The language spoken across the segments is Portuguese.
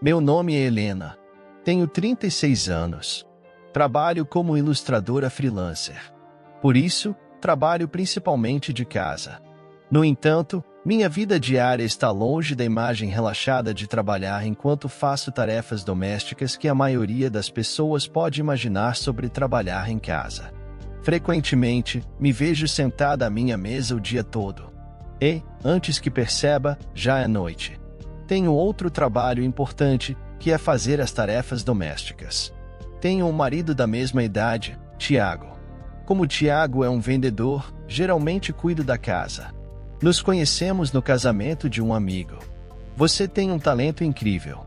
Meu nome é Helena. Tenho 36 anos. Trabalho como ilustradora freelancer. Por isso, trabalho principalmente de casa. No entanto, minha vida diária está longe da imagem relaxada de trabalhar enquanto faço tarefas domésticas que a maioria das pessoas pode imaginar sobre trabalhar em casa. Frequentemente, me vejo sentada à minha mesa o dia todo. E, antes que perceba, já é noite. Tenho outro trabalho importante, que é fazer as tarefas domésticas. Tenho um marido da mesma idade, Tiago. Como Tiago é um vendedor, geralmente cuido da casa. Nos conhecemos no casamento de um amigo. Você tem um talento incrível.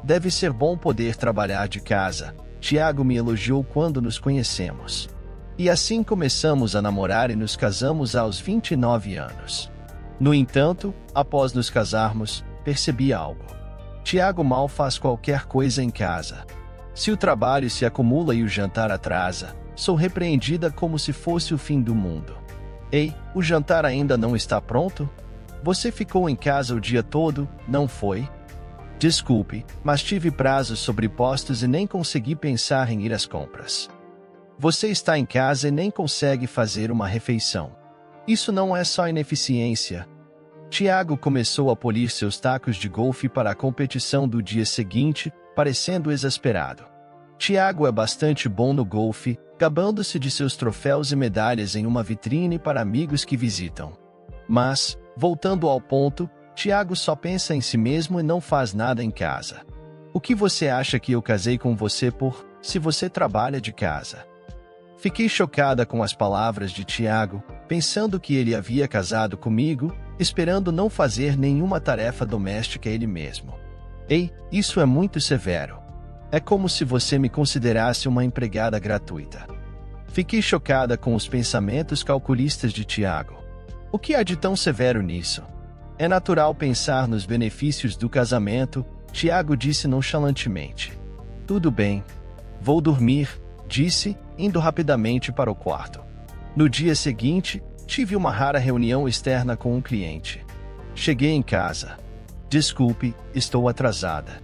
Deve ser bom poder trabalhar de casa, Tiago me elogiou quando nos conhecemos. E assim começamos a namorar e nos casamos aos 29 anos. No entanto, após nos casarmos, percebi algo. Tiago mal faz qualquer coisa em casa. Se o trabalho se acumula e o jantar atrasa, sou repreendida como se fosse o fim do mundo. Ei, o jantar ainda não está pronto? Você ficou em casa o dia todo, não foi? Desculpe, mas tive prazos sobrepostos e nem consegui pensar em ir às compras. Você está em casa e nem consegue fazer uma refeição. Isso não é só ineficiência. Tiago começou a polir seus tacos de golfe para a competição do dia seguinte, parecendo exasperado. Tiago é bastante bom no golfe, gabando-se de seus troféus e medalhas em uma vitrine para amigos que visitam. Mas, voltando ao ponto, Tiago só pensa em si mesmo e não faz nada em casa. O que você acha que eu casei com você por, se você trabalha de casa? Fiquei chocada com as palavras de Tiago, pensando que ele havia casado comigo, esperando não fazer nenhuma tarefa doméstica ele mesmo. Ei, isso é muito severo. É como se você me considerasse uma empregada gratuita. Fiquei chocada com os pensamentos calculistas de Tiago. O que há de tão severo nisso? É natural pensar nos benefícios do casamento, Tiago disse nonchalantemente. Tudo bem. Vou dormir, disse, indo rapidamente para o quarto. No dia seguinte, tive uma rara reunião externa com um cliente. Cheguei em casa. Desculpe, estou atrasada.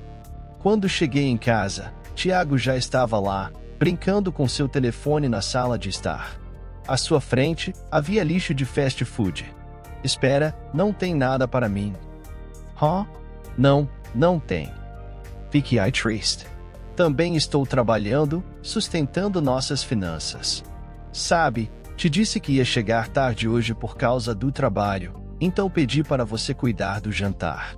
Quando cheguei em casa, Tiago já estava lá, brincando com seu telefone na sala de estar. À sua frente, havia lixo de fast food. Espera, não tem nada para mim. Não, não tem. Fiquei triste. Também estou trabalhando, sustentando nossas finanças. Sabe, te disse que ia chegar tarde hoje por causa do trabalho, então pedi para você cuidar do jantar.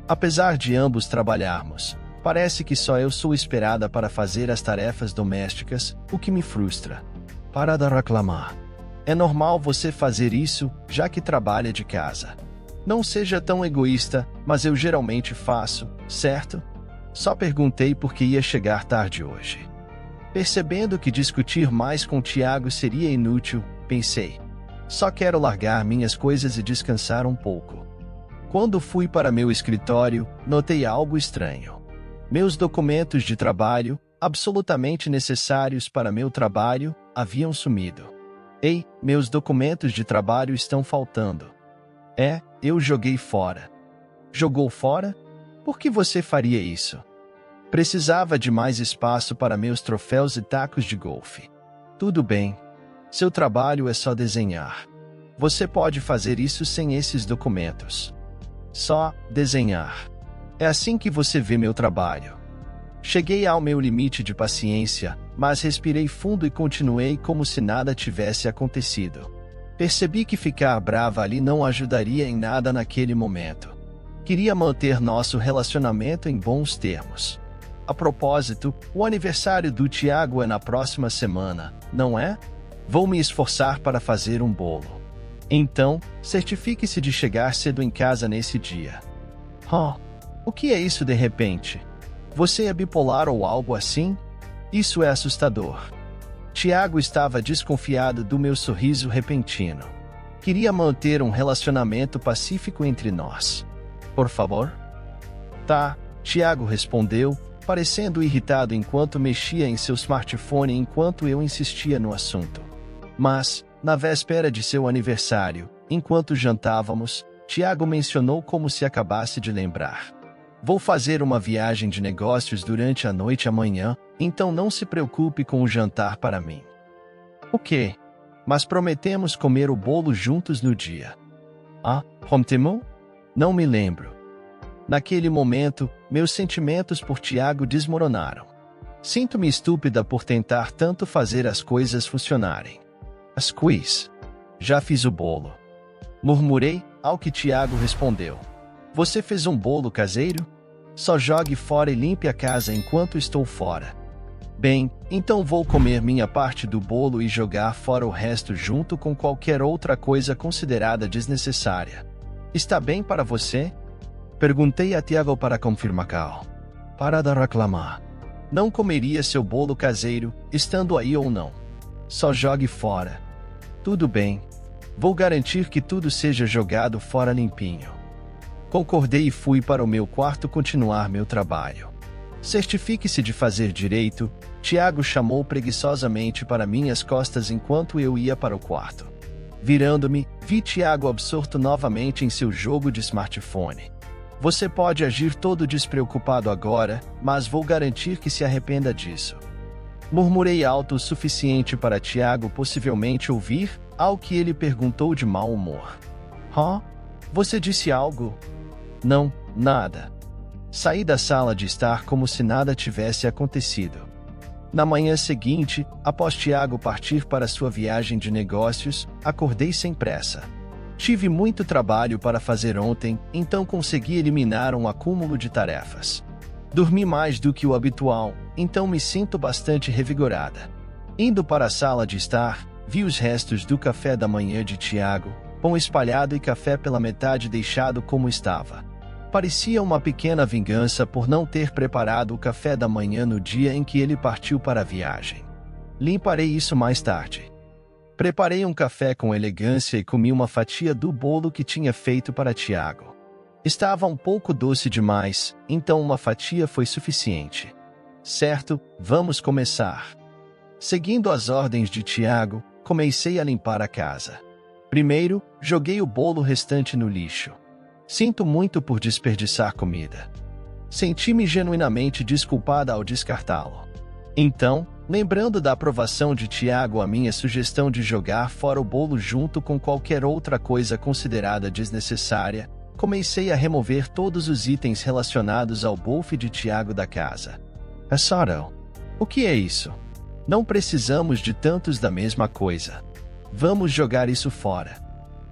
Apesar de ambos trabalharmos, parece que só eu sou esperada para fazer as tarefas domésticas, o que me frustra. Para de reclamar. É normal você fazer isso, já que trabalha de casa. Não seja tão egoísta, mas eu geralmente faço, certo? Só perguntei porque ia chegar tarde hoje. Percebendo que discutir mais com Tiago seria inútil, pensei. Só quero largar minhas coisas e descansar um pouco. Quando fui para meu escritório, notei algo estranho. Meus documentos de trabalho, absolutamente necessários para meu trabalho, haviam sumido. Ei, meus documentos de trabalho estão faltando. Eu joguei fora. Jogou fora? Por que você faria isso? Precisava de mais espaço para meus troféus e tacos de golfe. Tudo bem. Seu trabalho é só desenhar. Você pode fazer isso sem esses documentos. Só desenhar. É assim que você vê meu trabalho. Cheguei ao meu limite de paciência, mas respirei fundo e continuei como se nada tivesse acontecido. Percebi que ficar brava ali não ajudaria em nada naquele momento. Queria manter nosso relacionamento em bons termos. A propósito, o aniversário do Tiago é na próxima semana, não é? Vou me esforçar para fazer um bolo. Então, certifique-se de chegar cedo em casa nesse dia. O que é isso de repente? Você é bipolar ou algo assim? Isso é assustador. Tiago estava desconfiado do meu sorriso repentino. Queria manter um relacionamento pacífico entre nós. Por favor? Tá, Tiago respondeu, parecendo irritado enquanto mexia em seu smartphone enquanto eu insistia no assunto. Mas, na véspera de seu aniversário, enquanto jantávamos, Tiago mencionou como se acabasse de lembrar. Vou fazer uma viagem de negócios durante a noite amanhã, então não se preocupe com o jantar para mim. O quê? Mas prometemos comer o bolo juntos no dia. Ah, prometemos? Não me lembro. Naquele momento, meus sentimentos por Tiago desmoronaram. Sinto-me estúpida por tentar tanto fazer as coisas funcionarem. As quiz. Já fiz o bolo. Murmurei, ao que Tiago respondeu. Você fez um bolo caseiro? Só jogue fora e limpe a casa enquanto estou fora. Bem, então vou comer minha parte do bolo e jogar fora o resto junto com qualquer outra coisa considerada desnecessária. Está bem para você? Perguntei a Tiago para confirmar. Para de reclamar. Não comeria seu bolo caseiro, estando aí ou não. Só jogue fora. Tudo bem. Vou garantir que tudo seja jogado fora limpinho. Concordei e fui para o meu quarto continuar meu trabalho. Certifique-se de fazer direito, Tiago chamou preguiçosamente para minhas costas enquanto eu ia para o quarto. Virando-me, vi Tiago absorto novamente em seu jogo de smartphone. Você pode agir todo despreocupado agora, mas vou garantir que se arrependa disso. Murmurei alto o suficiente para Tiago possivelmente ouvir, ao que ele perguntou de mau humor. Você disse algo? Não, nada. Saí da sala de estar como se nada tivesse acontecido. Na manhã seguinte, após Tiago partir para sua viagem de negócios, acordei sem pressa. Tive muito trabalho para fazer ontem, então consegui eliminar um acúmulo de tarefas. Dormi mais do que o habitual, então me sinto bastante revigorada. Indo para a sala de estar, vi os restos do café da manhã de Tiago, pão espalhado e café pela metade deixado como estava. Parecia uma pequena vingança por não ter preparado o café da manhã no dia em que ele partiu para a viagem. Limparei isso mais tarde. Preparei um café com elegância e comi uma fatia do bolo que tinha feito para Tiago. Estava um pouco doce demais, então uma fatia foi suficiente. Certo, vamos começar. Seguindo as ordens de Tiago, comecei a limpar a casa. Primeiro, joguei o bolo restante no lixo. Sinto muito por desperdiçar comida. Senti-me genuinamente desculpada ao descartá-lo. Então, lembrando da aprovação de Tiago à minha sugestão de jogar fora o bolo junto com qualquer outra coisa considerada desnecessária, comecei a remover todos os itens relacionados ao bofe de Tiago da casa. Sorrow. O que é isso? Não precisamos de tantos da mesma coisa. Vamos jogar isso fora.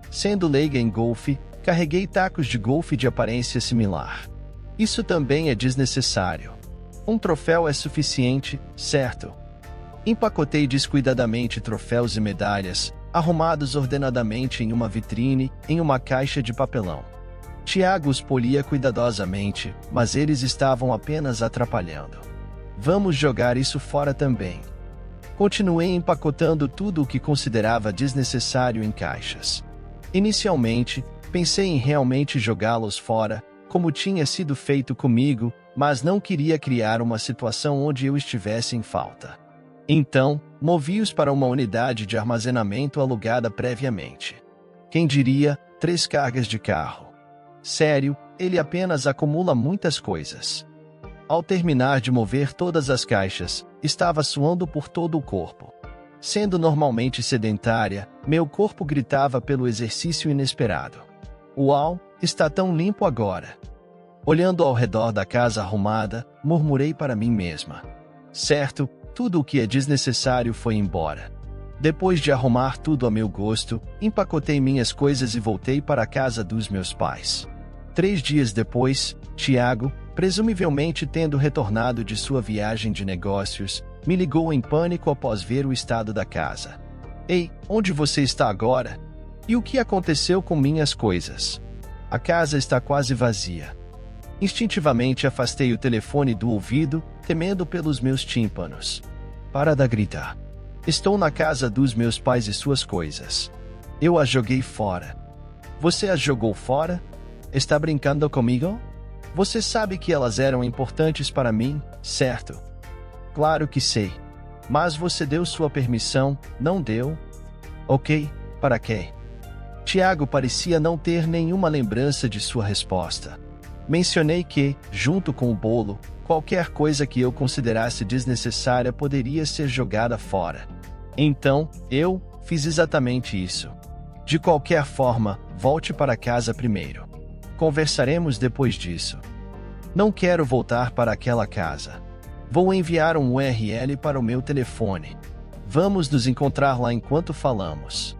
Sendo leiga em golfe, carreguei tacos de golfe de aparência similar. Isso também é desnecessário. Um troféu é suficiente, certo? Empacotei descuidadamente troféus e medalhas, arrumados ordenadamente em uma vitrine, em uma caixa de papelão. Tiago os polia cuidadosamente, mas eles estavam apenas atrapalhando. Vamos jogar isso fora também. Continuei empacotando tudo o que considerava desnecessário em caixas. Inicialmente, pensei em realmente jogá-los fora, como tinha sido feito comigo, mas não queria criar uma situação onde eu estivesse em falta. Então, movi-os para uma unidade de armazenamento alugada previamente. Quem diria, 3 cargas de carro. Sério, ele apenas acumula muitas coisas. Ao terminar de mover todas as caixas, estava suando por todo o corpo. Sendo normalmente sedentária, meu corpo gritava pelo exercício inesperado. Uau, está tão limpo agora. Olhando ao redor da casa arrumada, murmurei para mim mesma. Certo, tudo o que é desnecessário foi embora. Depois de arrumar tudo a meu gosto, empacotei minhas coisas e voltei para a casa dos meus pais. 3 dias depois, Tiago, presumivelmente tendo retornado de sua viagem de negócios, me ligou em pânico após ver o estado da casa. Ei, onde você está agora? E o que aconteceu com minhas coisas? A casa está quase vazia. Instintivamente afastei o telefone do ouvido, temendo pelos meus tímpanos. Para de gritar. Estou na casa dos meus pais e suas coisas. Eu as joguei fora. Você as jogou fora? Está brincando comigo? Você sabe que elas eram importantes para mim, certo? Claro que sei. Mas você deu sua permissão, não deu? Ok, para quê? Tiago parecia não ter nenhuma lembrança de sua resposta. Mencionei que, junto com o bolo, qualquer coisa que eu considerasse desnecessária poderia ser jogada fora. Então, eu fiz exatamente isso. De qualquer forma, volte para casa primeiro. Conversaremos depois disso. Não quero voltar para aquela casa. Vou enviar um URL para o meu telefone. Vamos nos encontrar lá enquanto falamos.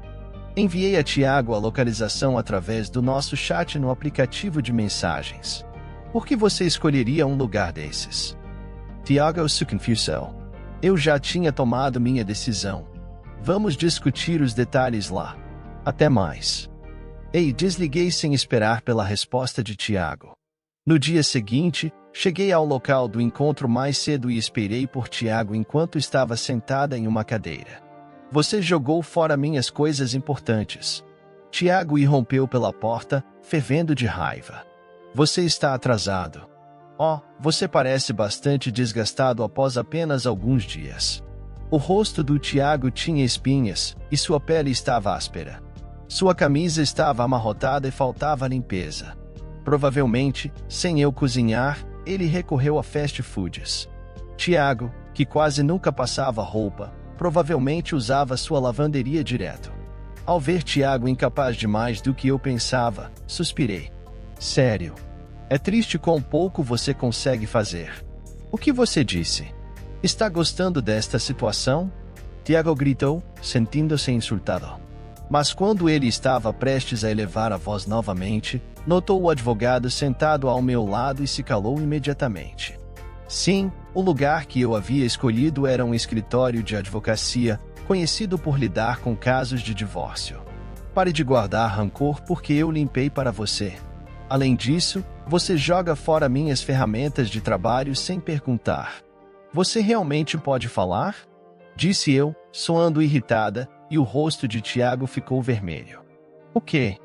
Enviei a Tiago a localização através do nosso chat no aplicativo de mensagens. Por que você escolheria um lugar desses? Tiago se confusou. Eu já tinha tomado minha decisão. Vamos discutir os detalhes lá. Até mais. Ei, desliguei sem esperar pela resposta de Tiago. No dia seguinte, cheguei ao local do encontro mais cedo e esperei por Tiago enquanto estava sentada em uma cadeira. Você jogou fora minhas coisas importantes. Tiago irrompeu pela porta, fervendo de raiva. Você está atrasado. Oh, você parece bastante desgastado após apenas alguns dias. O rosto do Tiago tinha espinhas, e sua pele estava áspera. Sua camisa estava amarrotada e faltava limpeza. Provavelmente, sem eu cozinhar, ele recorreu a fast foods. Tiago, que quase nunca passava roupa, provavelmente usava sua lavanderia direto. Ao ver Tiago incapaz de mais do que eu pensava, suspirei. Sério. É triste quão pouco você consegue fazer. O que você disse? Está gostando desta situação? Tiago gritou, sentindo-se insultado. Mas quando ele estava prestes a elevar a voz novamente, notou o advogado sentado ao meu lado e se calou imediatamente. Sim, o lugar que eu havia escolhido era um escritório de advocacia, conhecido por lidar com casos de divórcio. Pare de guardar rancor porque eu limpei para você. Além disso, você joga fora minhas ferramentas de trabalho sem perguntar. Você realmente pode falar? Disse eu, soando irritada, e o rosto de Tiago ficou vermelho. O quê?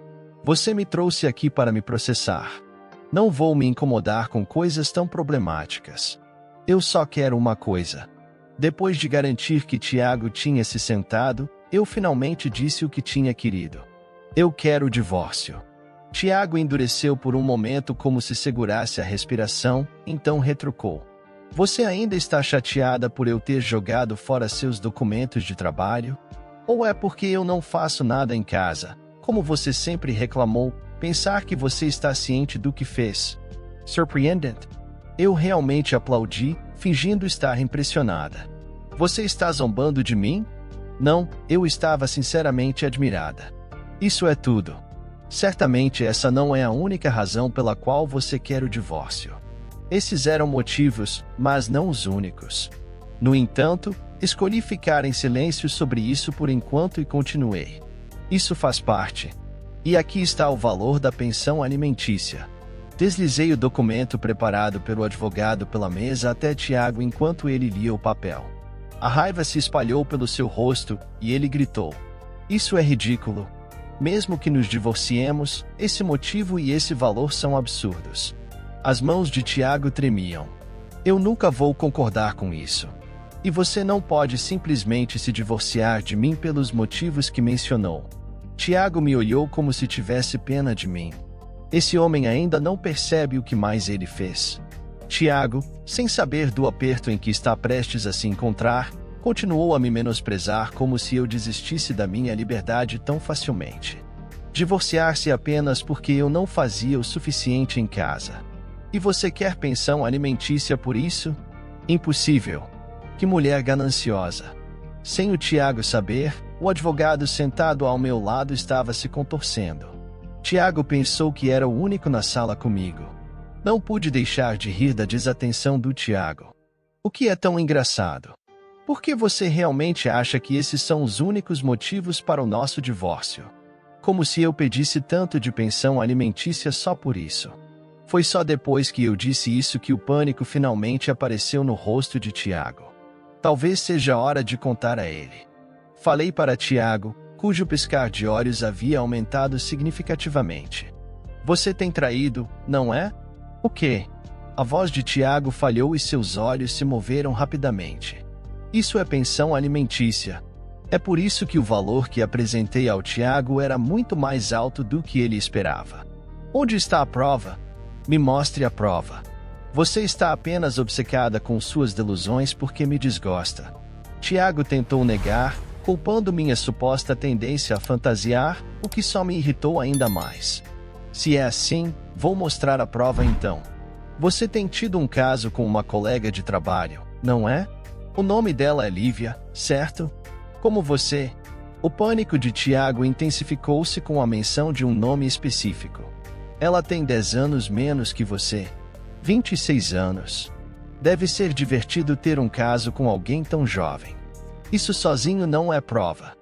Você me trouxe aqui para me processar. Não vou me incomodar com coisas tão problemáticas. Eu só quero uma coisa. Depois de garantir que Tiago tinha se sentado, eu finalmente disse o que tinha querido. Eu quero o divórcio. Tiago endureceu por um momento como se segurasse a respiração, então retrucou. Você ainda está chateada por eu ter jogado fora seus documentos de trabalho? Ou é porque eu não faço nada em casa, como você sempre reclamou, pensar que você está ciente do que fez? Surpreendente. Eu realmente aplaudi, fingindo estar impressionada. Você está zombando de mim? Não, eu estava sinceramente admirada. Isso é tudo. Certamente essa não é a única razão pela qual você quer o divórcio. Esses eram motivos, mas não os únicos. No entanto, escolhi ficar em silêncio sobre isso por enquanto e continuei. Isso faz parte. E aqui está o valor da pensão alimentícia. Deslizei o documento preparado pelo advogado pela mesa até Tiago enquanto ele lia o papel. A raiva se espalhou pelo seu rosto, e ele gritou. Isso é ridículo. Mesmo que nos divorciemos, esse motivo e esse valor são absurdos. As mãos de Tiago tremiam. Eu nunca vou concordar com isso. E você não pode simplesmente se divorciar de mim pelos motivos que mencionou. Tiago me olhou como se tivesse pena de mim. Esse homem ainda não percebe o que mais ele fez. Tiago, sem saber do aperto em que está prestes a se encontrar, continuou a me menosprezar como se eu desistisse da minha liberdade tão facilmente. Divorciar-se apenas porque eu não fazia o suficiente em casa. E você quer pensão alimentícia por isso? Impossível. Que mulher gananciosa. Sem o Tiago saber, o advogado sentado ao meu lado estava se contorcendo. Tiago pensou que era o único na sala comigo. Não pude deixar de rir da desatenção do Tiago. O que é tão engraçado? Por que você realmente acha que esses são os únicos motivos para o nosso divórcio? Como se eu pedisse tanto de pensão alimentícia só por isso. Foi só depois que eu disse isso que o pânico finalmente apareceu no rosto de Tiago. Talvez seja hora de contar a ele. Falei para Tiago, cujo piscar de olhos havia aumentado significativamente. Você tem traído, não é? O quê? A voz de Tiago falhou e seus olhos se moveram rapidamente. Isso é pensão alimentícia. É por isso que o valor que apresentei ao Tiago era muito mais alto do que ele esperava. Onde está a prova? Me mostre a prova. Você está apenas obcecada com suas delusões porque me desgosta. Tiago tentou negar, culpando minha suposta tendência a fantasiar, o que só me irritou ainda mais. Se é assim, vou mostrar a prova então. Você tem tido um caso com uma colega de trabalho, não é? O nome dela é Lívia, certo? Como você? O pânico de Tiago intensificou-se com a menção de um nome específico. Ela tem 10 anos menos que você. 26 anos. Deve ser divertido ter um caso com alguém tão jovem. Isso sozinho não é prova.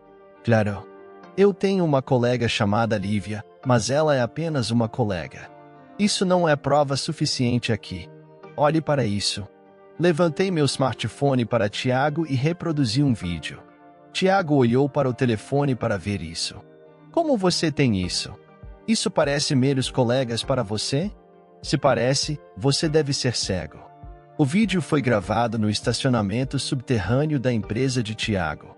Claro. Eu tenho uma colega chamada Lívia, mas ela é apenas uma colega. Isso não é prova suficiente aqui. Olhe para isso. Levantei meu smartphone para Tiago e reproduzi um vídeo. Tiago olhou para o telefone para ver isso. Como você tem isso? Isso parece meros colegas para você? Se parece, você deve ser cego. O vídeo foi gravado no estacionamento subterrâneo da empresa de Tiago.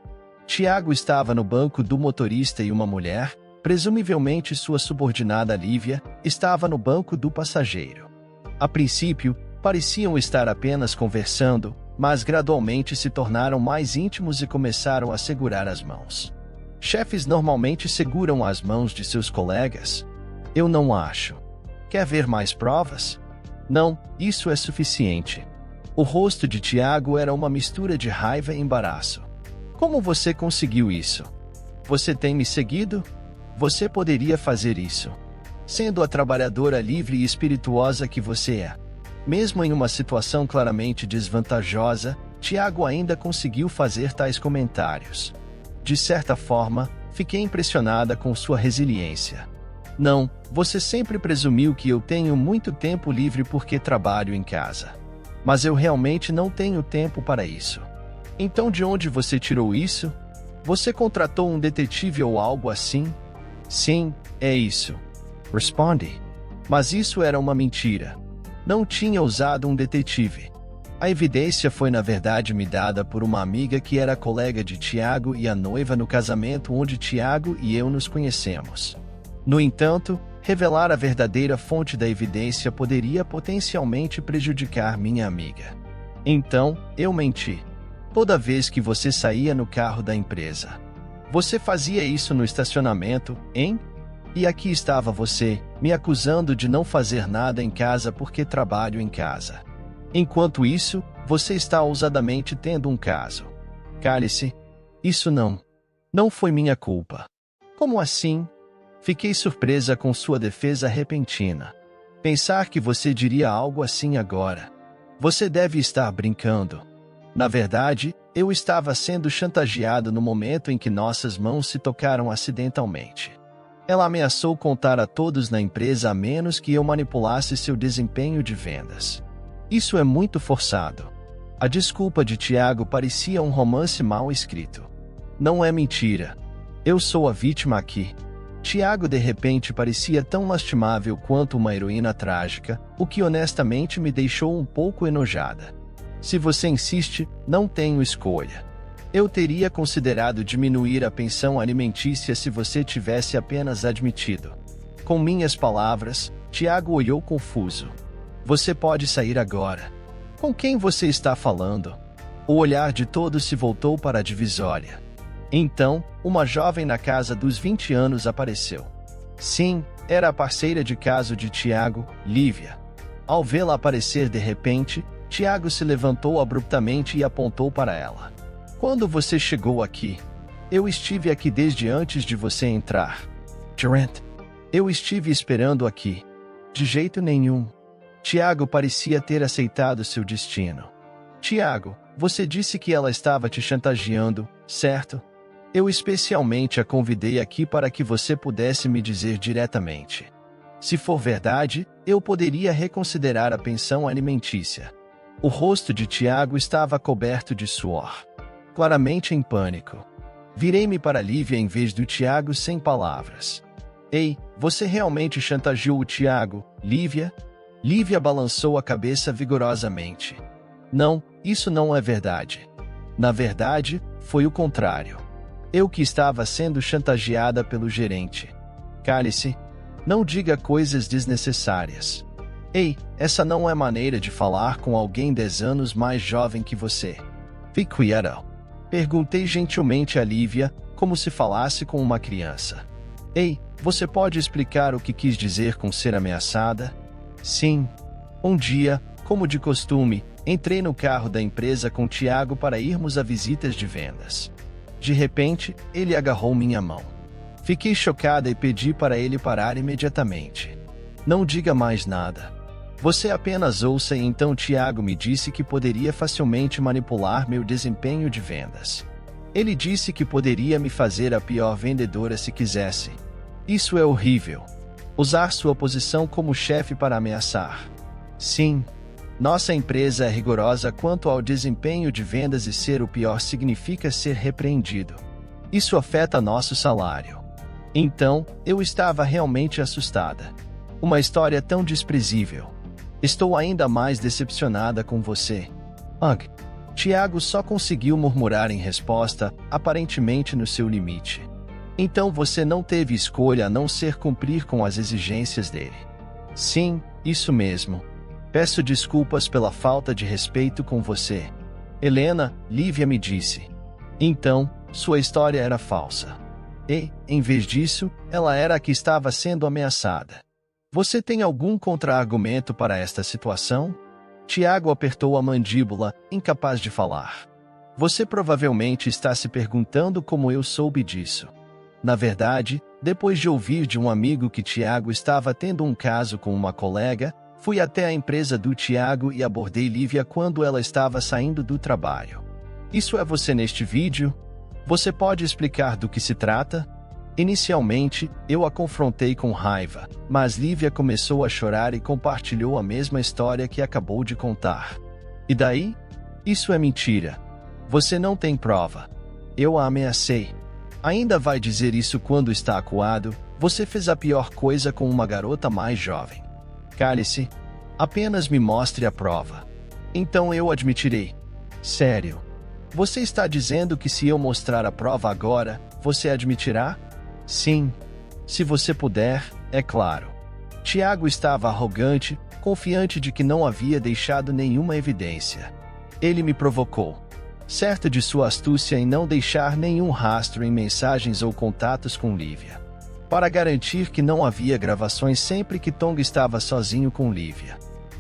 Tiago estava no banco do motorista e uma mulher, presumivelmente sua subordinada Lívia, estava no banco do passageiro. A princípio, pareciam estar apenas conversando, mas gradualmente se tornaram mais íntimos e começaram a segurar as mãos. Chefes normalmente seguram as mãos de seus colegas? Eu não acho. Quer ver mais provas? Não, isso é suficiente. O rosto de Tiago era uma mistura de raiva e embaraço. Como você conseguiu isso? Você tem me seguido? Você poderia fazer isso. Sendo a trabalhadora livre e espirituosa que você é. Mesmo em uma situação claramente desvantajosa, Tiago ainda conseguiu fazer tais comentários. De certa forma, fiquei impressionada com sua resiliência. Não, você sempre presumiu que eu tenho muito tempo livre porque trabalho em casa. Mas eu realmente não tenho tempo para isso. Então de onde você tirou isso? Você contratou um detetive ou algo assim? Sim, é isso. Responde. Mas isso era uma mentira. Não tinha usado um detetive. A evidência foi na verdade me dada por uma amiga que era colega de Tiago e a noiva no casamento onde Tiago e eu nos conhecemos. No entanto, revelar a verdadeira fonte da evidência poderia potencialmente prejudicar minha amiga. Então, eu menti. Toda vez que você saía no carro da empresa. Você fazia isso no estacionamento, hein? E aqui estava você, me acusando de não fazer nada em casa porque trabalho em casa. Enquanto isso, você está ousadamente tendo um caso. Cale-se. Isso não foi minha culpa. Como assim? Fiquei surpresa com sua defesa repentina. Pensar que você diria algo assim agora. Você deve estar brincando. Na verdade, eu estava sendo chantageado no momento em que nossas mãos se tocaram acidentalmente. Ela ameaçou contar a todos na empresa a menos que eu manipulasse seu desempenho de vendas. Isso é muito forçado. A desculpa de Tiago parecia um romance mal escrito. Não é mentira. Eu sou a vítima aqui. Tiago de repente parecia tão lastimável quanto uma heroína trágica, o que honestamente me deixou um pouco enojada. Se você insiste, não tenho escolha. Eu teria considerado diminuir a pensão alimentícia se você tivesse apenas admitido. Com minhas palavras, Tiago olhou confuso. Você pode sair agora. Com quem você está falando? O olhar de todos se voltou para a divisória. Então, uma jovem na casa dos 20 anos apareceu. Sim, era a parceira de caso de Tiago, Lívia. Ao vê-la aparecer de repente, Tiago se levantou abruptamente e apontou para ela. Quando você chegou aqui? Eu estive aqui desde antes de você entrar. Trent, eu estive esperando aqui. De jeito nenhum. Tiago parecia ter aceitado seu destino. Tiago, você disse que ela estava te chantageando, certo? Eu especialmente a convidei aqui para que você pudesse me dizer diretamente. Se for verdade, eu poderia reconsiderar a pensão alimentícia. O rosto de Tiago estava coberto de suor. Claramente em pânico. Virei-me para Lívia em vez do Tiago sem palavras. Ei, você realmente chantageou o Tiago, Lívia? Lívia balançou a cabeça vigorosamente. Não, isso não é verdade. Na verdade, foi o contrário. Eu que estava sendo chantageada pelo gerente. Cale-se. Não diga coisas desnecessárias. Ei, essa não é maneira de falar com alguém 10 anos mais jovem que você. Fique quieto. Perguntei gentilmente a Lívia, como se falasse com uma criança. Ei, você pode explicar o que quis dizer com ser ameaçada? Sim. Um dia, como de costume, entrei no carro da empresa com Tiago para irmos a visitas de vendas. De repente, ele agarrou minha mão. Fiquei chocada e pedi para ele parar imediatamente. Não diga mais nada. Você apenas ouça e então Tiago me disse que poderia facilmente manipular meu desempenho de vendas. Ele disse que poderia me fazer a pior vendedora se quisesse. Isso é horrível. Usar sua posição como chefe para ameaçar. Sim. Nossa empresa é rigorosa quanto ao desempenho de vendas e ser o pior significa ser repreendido. Isso afeta nosso salário. Então, eu estava realmente assustada. Uma história tão desprezível. Estou ainda mais decepcionada com você. Ugh. Tiago só conseguiu murmurar em resposta, aparentemente no seu limite. Então você não teve escolha a não ser cumprir com as exigências dele. Sim, isso mesmo. Peço desculpas pela falta de respeito com você. Helena, Lívia me disse. Então, sua história era falsa. E, em vez disso, ela era a que estava sendo ameaçada. Você tem algum contra-argumento para esta situação? Tiago apertou a mandíbula, incapaz de falar. Você provavelmente está se perguntando como eu soube disso. Na verdade, depois de ouvir de um amigo que Tiago estava tendo um caso com uma colega, fui até a empresa do Tiago e abordei Lívia quando ela estava saindo do trabalho. Isso é você neste vídeo? Você pode explicar do que se trata? Inicialmente, eu a confrontei com raiva, mas Lívia começou a chorar e compartilhou a mesma história que acabou de contar. E daí? Isso é mentira. Você não tem prova. Eu a ameacei. Ainda vai dizer isso quando está acuado? Você fez a pior coisa com uma garota mais jovem. Cale-se. Apenas me mostre a prova. Então eu admitirei. Sério. Você está dizendo que se eu mostrar a prova agora, você admitirá? Sim. Se você puder, é claro. Tiago estava arrogante, confiante de que não havia deixado nenhuma evidência. Ele me provocou. Certo de sua astúcia em não deixar nenhum rastro em mensagens ou contatos com Lívia. Para garantir que não havia gravações sempre que Tonga estava sozinho com Lívia.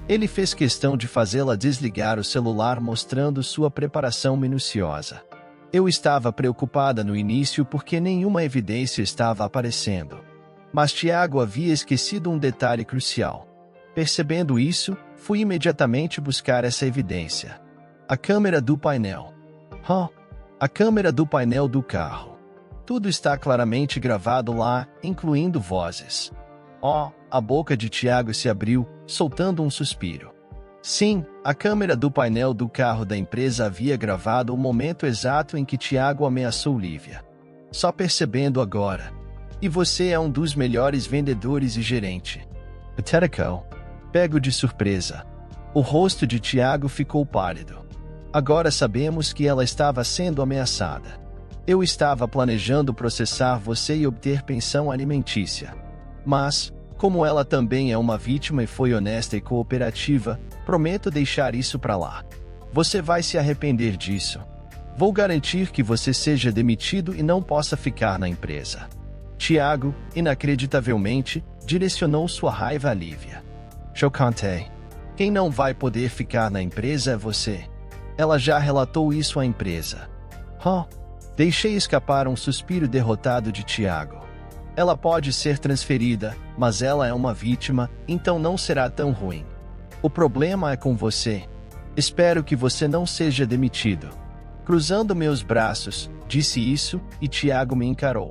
Ele fez questão de fazê-la desligar o celular mostrando sua preparação minuciosa. Eu estava preocupada no início porque nenhuma evidência estava aparecendo. Mas Tiago havia esquecido um detalhe crucial. Percebendo isso, fui imediatamente buscar essa evidência. A câmera do painel. A câmera do painel do carro. Tudo está claramente gravado lá, incluindo vozes. A boca de Tiago se abriu, soltando um suspiro. Sim, a câmera do painel do carro da empresa havia gravado o momento exato em que Tiago ameaçou Lívia. Só percebendo agora. E você é um dos melhores vendedores e gerente. Patético. Pego de surpresa. O rosto de Tiago ficou pálido. Agora sabemos que ela estava sendo ameaçada. Eu estava planejando processar você e obter pensão alimentícia. Mas, como ela também é uma vítima e foi honesta e cooperativa, prometo deixar isso para lá. Você vai se arrepender disso. Vou garantir que você seja demitido e não possa ficar na empresa. Tiago, inacreditavelmente, direcionou sua raiva a Lívia. Chocante. Quem não vai poder ficar na empresa é você. Ela já relatou isso à empresa. Deixei escapar um suspiro derrotado de Tiago. Ela pode ser transferida, mas ela é uma vítima, então não será tão ruim. O problema é com você. Espero que você não seja demitido. Cruzando meus braços, disse isso, e Tiago me encarou.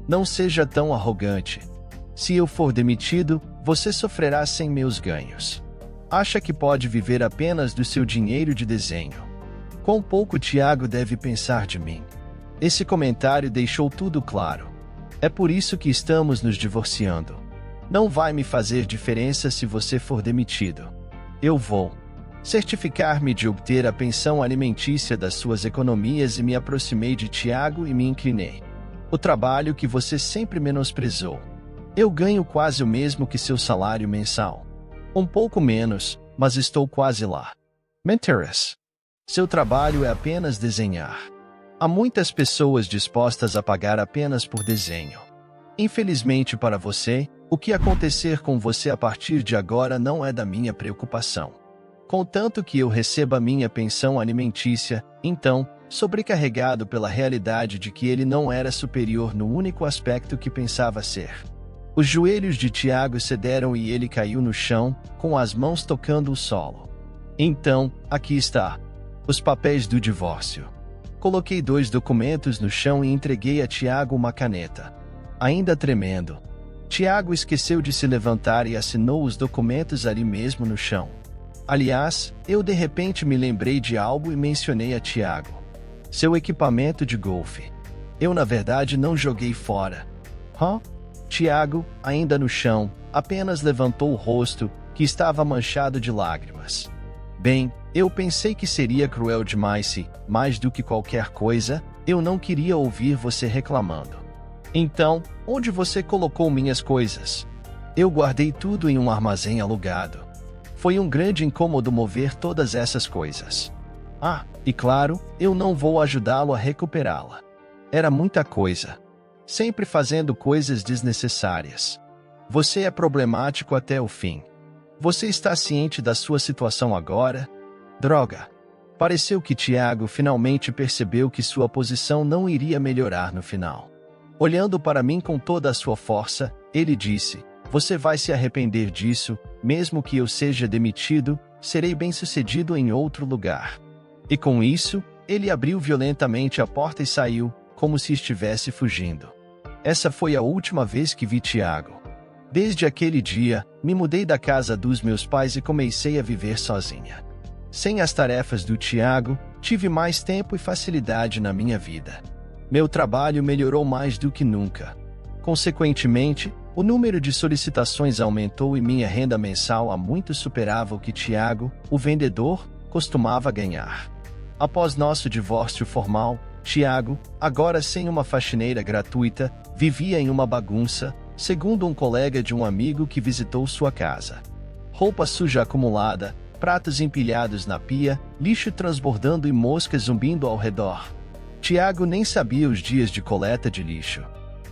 Não seja tão arrogante. Se eu for demitido, você sofrerá sem meus ganhos. Acha que pode viver apenas do seu dinheiro de desenho. Quão pouco Tiago deve pensar de mim? Esse comentário deixou tudo claro. É por isso que estamos nos divorciando. Não vai me fazer diferença se você for demitido. Eu vou certificar-me de obter a pensão alimentícia das suas economias e me aproximei de Tiago e me inclinei. O trabalho que você sempre menosprezou. Eu ganho quase o mesmo que seu salário mensal. Um pouco menos, mas estou quase lá. Mentiras. Seu trabalho é apenas desenhar. Há muitas pessoas dispostas a pagar apenas por desenho. Infelizmente para você, o que acontecer com você a partir de agora não é da minha preocupação. Contanto que eu receba minha pensão alimentícia, então, sobrecarregado pela realidade de que ele não era superior no único aspecto que pensava ser. Os joelhos de Tiago cederam e ele caiu no chão, com as mãos tocando o solo. Então, aqui está. Os papéis do divórcio. Coloquei 2 documentos no chão e entreguei a Tiago uma caneta. Ainda tremendo, Tiago esqueceu de se levantar e assinou os documentos ali mesmo no chão. Aliás, eu de repente me lembrei de algo e mencionei a Tiago. Seu equipamento de golfe. Eu na verdade não joguei fora. Tiago, ainda no chão, apenas levantou o rosto, que estava manchado de lágrimas. Bem, eu pensei que seria cruel demais se, mais do que qualquer coisa, eu não queria ouvir você reclamando. Então, onde você colocou minhas coisas? Eu guardei tudo em um armazém alugado. Foi um grande incômodo mover todas essas coisas. E claro, eu não vou ajudá-lo a recuperá-la. Era muita coisa. Sempre fazendo coisas desnecessárias. Você é problemático até o fim. Você está ciente da sua situação agora? Droga! Pareceu que Tiago finalmente percebeu que sua posição não iria melhorar no final. Olhando para mim com toda a sua força, ele disse: "Você vai se arrepender disso, mesmo que eu seja demitido, serei bem-sucedido em outro lugar." E com isso, ele abriu violentamente a porta e saiu, como se estivesse fugindo. Essa foi a última vez que vi Tiago. Desde aquele dia, me mudei da casa dos meus pais e comecei a viver sozinha. Sem as tarefas do Tiago, tive mais tempo e facilidade na minha vida. Meu trabalho melhorou mais do que nunca. Consequentemente, o número de solicitações aumentou e minha renda mensal muito superava o que Tiago, o vendedor, costumava ganhar. Após nosso divórcio formal, Tiago, agora sem uma faxineira gratuita, vivia em uma bagunça, segundo um colega de um amigo que visitou sua casa. Roupa suja acumulada, pratos empilhados na pia, lixo transbordando e moscas zumbindo ao redor. Tiago nem sabia os dias de coleta de lixo.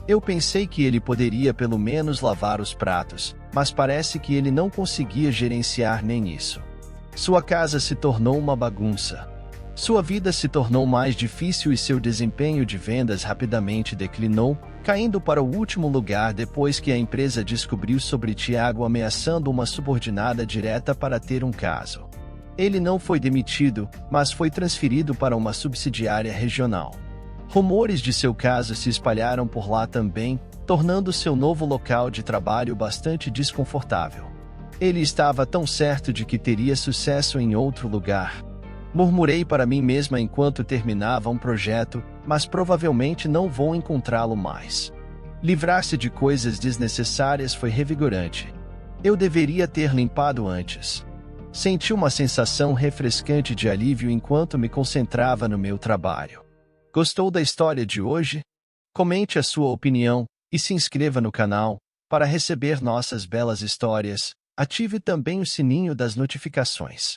Eu pensei que ele poderia pelo menos lavar os pratos, mas parece que ele não conseguia gerenciar nem isso. Sua casa se tornou uma bagunça. Sua vida se tornou mais difícil e seu desempenho de vendas rapidamente declinou, caindo para o último lugar depois que a empresa descobriu sobre Tiago ameaçando uma subordinada direta para ter um caso. Ele não foi demitido, mas foi transferido para uma subsidiária regional. Rumores de seu caso se espalharam por lá também, tornando seu novo local de trabalho bastante desconfortável. Ele estava tão certo de que teria sucesso em outro lugar. Murmurei para mim mesma enquanto terminava um projeto, mas provavelmente não vou encontrá-lo mais. Livrar-se de coisas desnecessárias foi revigorante. Eu deveria ter limpado antes. Senti uma sensação refrescante de alívio enquanto me concentrava no meu trabalho. Gostou da história de hoje? Comente a sua opinião e se inscreva no canal para receber nossas belas histórias. Ative também o sininho das notificações.